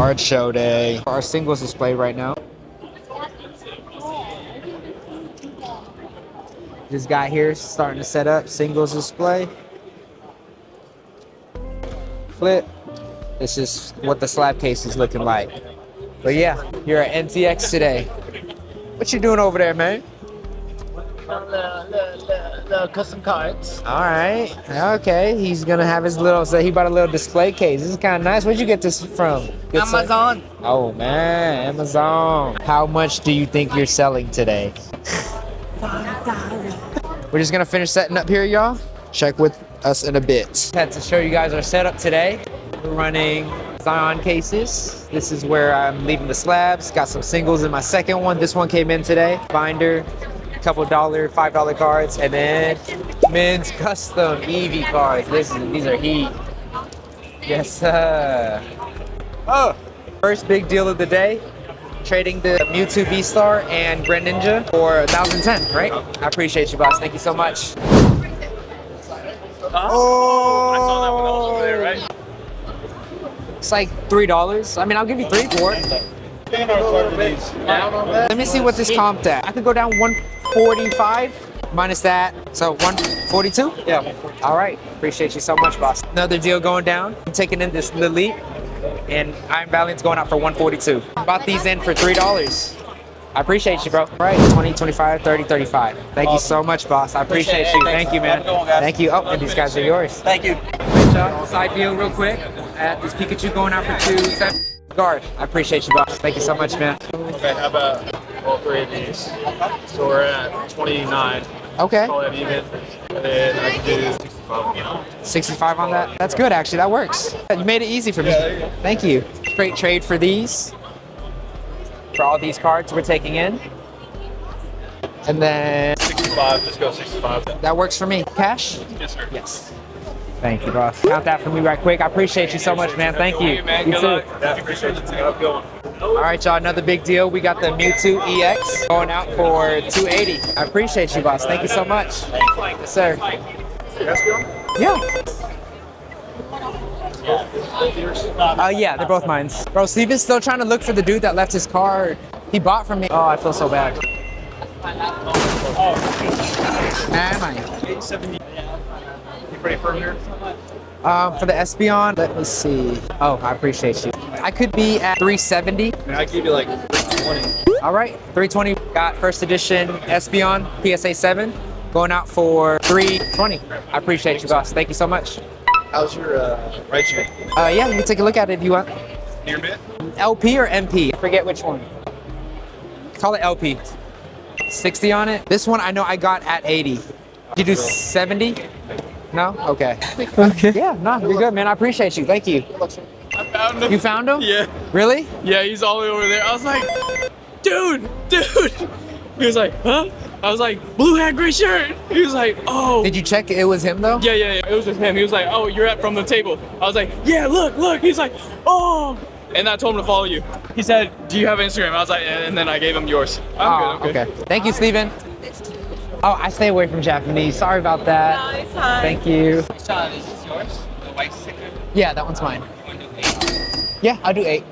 Card Show day. Our singles display right now. This guy here starting to set up singles display. Flip. This is what the slab case is looking like. But yeah, you're at NTX today. What you doing over there, man? The custom cards. All right. Okay. He's gonna have his little. So he bought a little display case. This is kind of nice. Where'd you get this from? Good Amazon. Site? Oh man, Amazon. How much do you think you're selling today? We're just gonna finish setting up here, y'all. Check with us in a bit. Had to show you guys our setup today. We're running Zion cases. This is where I'm leaving the slabs. Got some singles in my second one. This one came in today. Binder, a couple $5 cards, and then men's custom EV cards. These are heat. Yes, sir. Oh, first big deal of the day. Trading the Mewtwo V-Star and Greninja for 1,010, right? I appreciate you, boss. Thank you so much. Oh! I saw that when I was over there, right? It's like $3. I mean, I'll give you 3 for it. Let me see what this comped at. I could go down 145 minus that. So 142? Yeah. All right. Appreciate you so much, boss. Another deal going down. I'm taking in this Lilith. And Iron Valiant's going out for 142. Bought these in for $3. I appreciate you, bro. All right, 20, 25, 30, 35. Thank you so much, boss. I appreciate you. Thank you, man. Thank you. Oh, and these guys are yours. Thank you. Side deal real quick. At this Pikachu going out for 270. Guard. I appreciate you, boss. Thank you so much, man. Okay, how about all 3 of these? So we're at 29. Okay. Call it even. And then I can do 65. 65 on that? That's good, actually. That works. You made it easy for me. Thank you. Straight trade for these. For all these cards we're taking in. And then 65, just go 65. that works for me. Cash? Yes, sir. Yes. Thank you, boss. Count that for me right quick. I appreciate you so much, man. Thank you. Man. You Good too. luck. Yeah, appreciate you. Have a good one. All right, y'all. Another big deal. We got the Mewtwo EX going out for 280. I appreciate you, boss. Thank you so much. Yes, sir. Yeah. Yeah, they're both mine. Bro, Steven's still trying to look for the dude that left his card. He bought from me. Oh, I feel so bad. Man, You pretty firm here? for the Espeon, let me see. Oh, I appreciate you. I could be at 370. I mean, I give you like 20. All right, 320. Got first edition Espeon PSA 7 going out for 320. I appreciate you, boss. Thank you so much. How's your right shoe? Yeah, you can take a look at it if you want. Near mid? LP or MP? I forget which one. Call it LP. 60 on it. This one I know I got at 80. Did you do 70? No? Okay. Okay. Yeah, no, you're good, man. I appreciate you. Thank you. I found him. You found him? Yeah. Really? Yeah, he's all the way over there. I was like, dude. He was like, huh? I was like, blue hat, gray shirt. He was like, oh. Did you check it was him though? Yeah. It was just him. He was like, oh, you're at from the table. I was like, yeah, look. He's like, oh. And I told him to follow you. He said, do you have Instagram? I was like, and then I gave him yours. I'm good. Okay. Thank you, Steven. Oh, I stay away from Japanese. Sorry about that. No, it's fine. Thank you. Sean, is this yours? The white sticker? Yeah, that one's mine. Yeah, I'll do 8.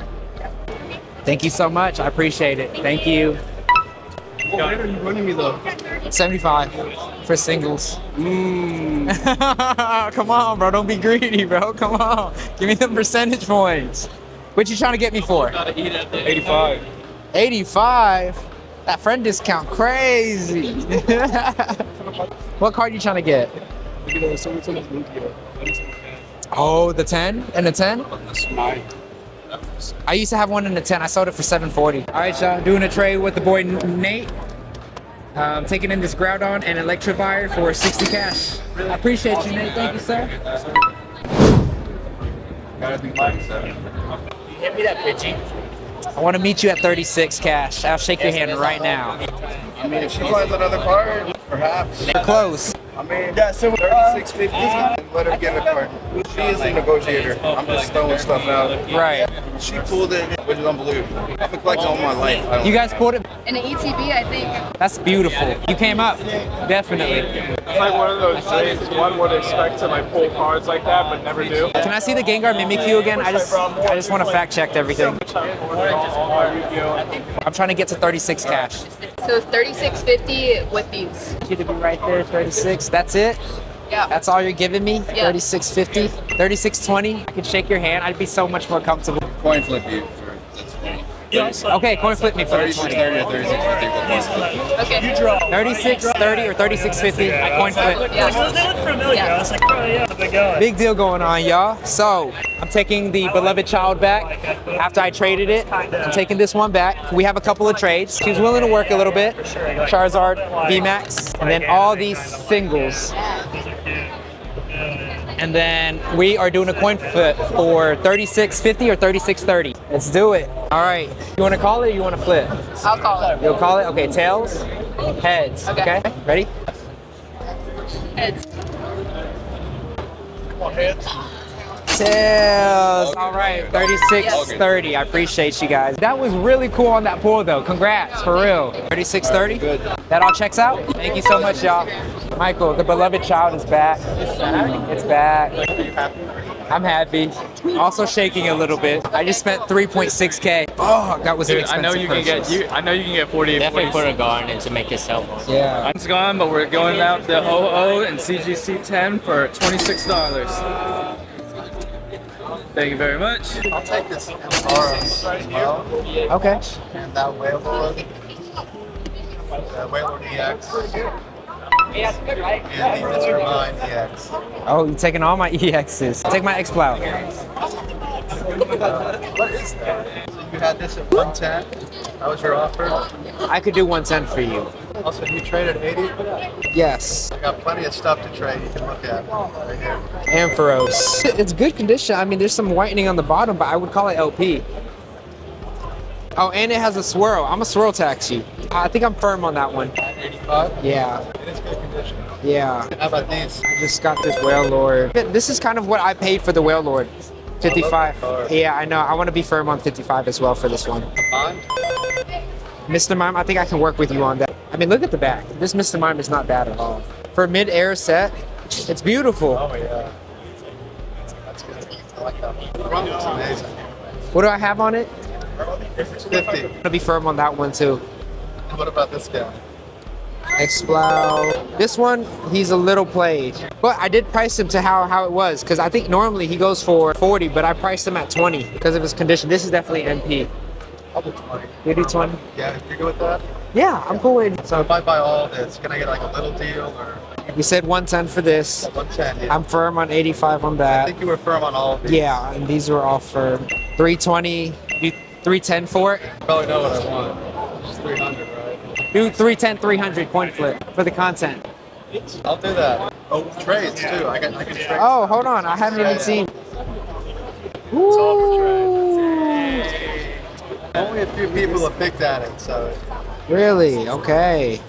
Thank you so much. I appreciate it. Thank you. What are you running me though? 75 for singles. Come on, bro. Don't be greedy, bro. Come on. Give me them percentage points. What you trying to get me for? 85. 85? That friend discount crazy. What card you trying to get? Oh, the 10 and the 10? That's mine. I used to have one in the 10. I sold it for 740. All right, y'all. Doing a trade with the boy Nate. Taking in this Groudon and Electivire for 60 cash. I appreciate you, Nate. Thank you, sir. Gotta be 57. Hit me that Pidgey. I want to meet you at 36 cash. I'll shake your hand right now. I mean, if she finds another card, perhaps. Close. Yeah, so 3650 and let her get a card. She is a negotiator. I'm just throwing stuff out. Right. She pulled it, which is unbelievable. I've been collecting all my life. You guys pulled it? In an ETB, I think. That's beautiful. You came up. Definitely. It's like one of those things one would expect to like pull cards like that, but never do. Can I see the Gengar Mimikyu again? I just want to fact check everything. I'm trying to get to 36 cash. So 3650 with these. You to be right there, 36. That's it? Yeah. That's all you're giving me? Yeah. 36.50, 36.20. I could shake your hand. I'd be so much more comfortable. Coin flip you. Okay, coin flip me for the 20. 3630 or 3650. Okay. 36.30 or 36.50. I coin flip. Yeah. They look familiar. I was like, oh yeah, they're going. Big deal going on, y'all. So I'm taking the beloved child back after I traded it. I'm taking this one back. We have a couple of trades. She was willing to work a little bit. Charizard, VMAX, and then all these singles. And then we are doing a coin flip for 36.50 or 36.30. Let's do it. All right. You want to call it or you want to flip? I'll call it. You'll call it? Okay, tails, heads. Okay. Ready? Heads. Tails. All right, 36.30. I appreciate you guys. That was really cool on that pull though. Congrats, for real. 36.30. Good. That all checks out. Thank you so much, y'all. Michael, the beloved child is back. It's back. I'm happy. Also shaking a little bit. I just spent 3.6K. Oh, that was an expensive I know you can purchase. I know you can get 40. Definitely put a guard in to make yourself. Yeah. It's gone, but we're going out the Ho-Oh and CGC 10 for $26. Thank you very much. I'll take this Aura as well. Okay. And that Wailord. Wailord EX. And the Mr. Mine EX. Oh, you're taking all my EXs. Take my X-Plow. What is that? So you had this at 110. That was your offer. I could do 110 for you. Also, you traded 80. Yes. I got plenty of stuff to trade. You can look at right here. Ampharos. It's good condition. I mean, there's some whitening on the bottom, but I would call it LP. Oh, and it has a swirl. I'm a swirl tax you. I think I'm firm on that one. 85. Yeah. It is good condition. Yeah. How about these? I just got this Wailord. This is kind of what I paid for the Wailord. 55. Yeah, I know. I want to be firm on 55 as well for this one. Mine? Mr. Mime, I think I can work with you on that. I mean, look at the back. This Mr. Mime is not bad at all. For a mid-air set, it's beautiful. Oh, yeah. That's good. I like that. The front looks amazing. What do I have on it? It's 50. I'm gonna be firm on that one too. And what about this guy? X-Plow. This one, he's a little played. But I did price him to how it was, because I think normally he goes for 40, but I priced him at 20 because of his condition. This is definitely NP. I'll do 20. You do 20? Yeah, if you're good with that. Yeah, I'm cool with it. So if I buy all this, can I get like a little deal or We said 110 for this. 110? Yeah. I'm firm on 85 on I that. think you were firm on all of these. Yeah, and these were all firm. 320, do 310 for it? You probably know what I want. Just 300, right? Do 310, 300 coin flip for the content. I'll do that. Oh, trades too. I can trade. Oh, hold on. I haven't even seen. Only a few people have picked at it, so Really? Okay.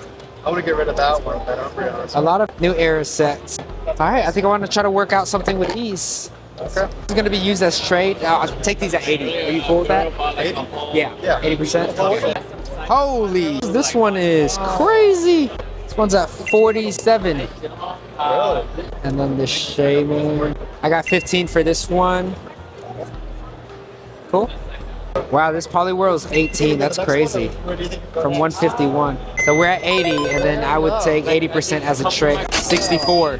I want to get rid of that one. But I'm pretty honest. A lot of new era sets. All right, I think I want to try to work out something with these. Okay. It's going to be used as trade. I'll take these at 80. Are you cool with that? 80? Yeah. Yeah. 80%? Holy, this one is crazy. This one's at 47. Really? And then the shaving. I got 15 for this one. Cool. Wow, this Poliwhirl is 18. That's crazy. From 151. So we're at 80, and then I would take 80% as a trade. 64.